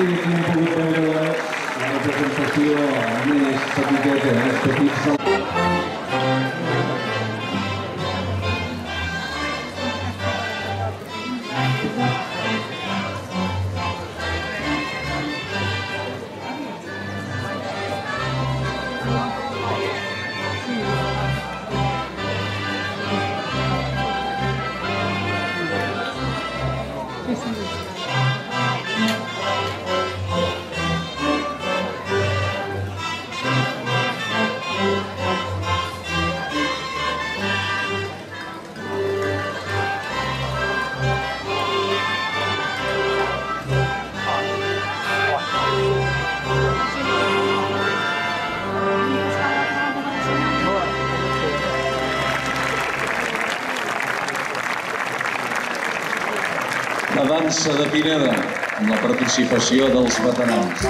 i aquí hem pogut veure la representació més petiteta, més petits. La dansa de Pineda, amb la participació dels veterans.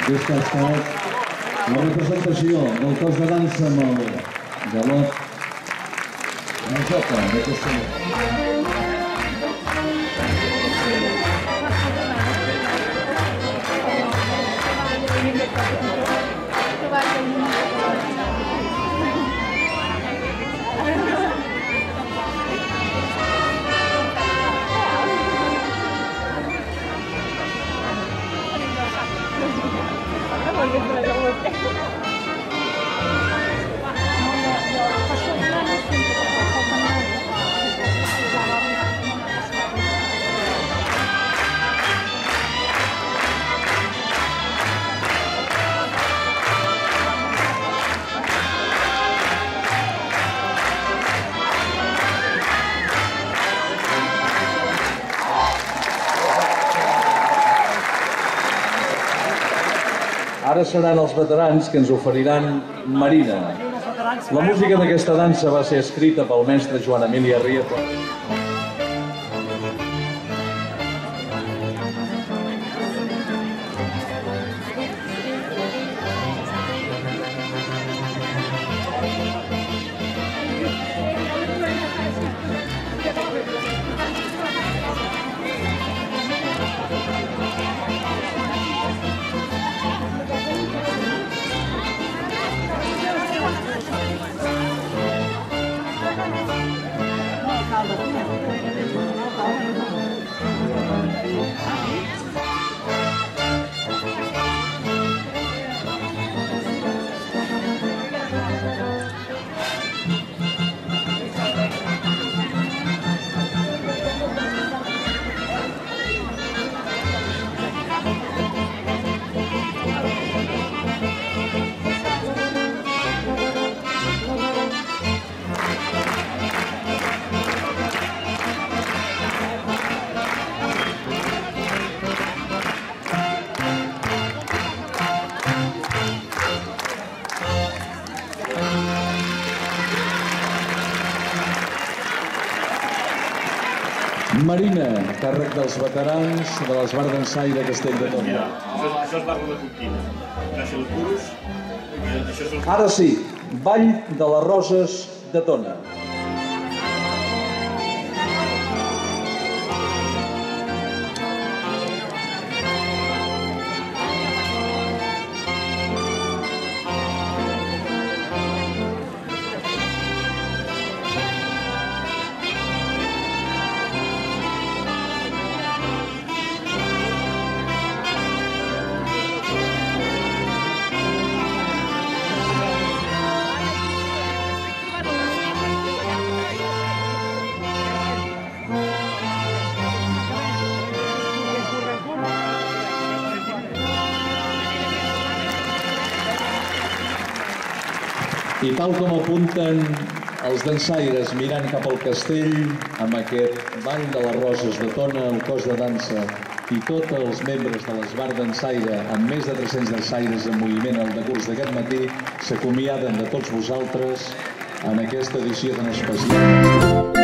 Aquesta ha estat la representació del cos de dansa amb el galop de Jota de Castelló. Ara seran els veterans que ens oferiran Marina. La música d'aquesta dansa va ser escrita pel mestre Joan Emili Arrieta. Marina, càrrec dels veterans de l'Esbart d'Ensai de Castelldefels. Això és barra de Cortina. Gràcies als puros. Ara sí, Ball de les Roses de Tona. I tal com apunten els dansaires mirant cap al castell, amb aquest ball de les roses de Tona, el cos de dansa i tots els membres de l'Esbart Dansaire, amb més de 300 dansaires en moviment al decurs d'aquest matí, s'acomiaden de tots vosaltres en aquesta edició tan especial.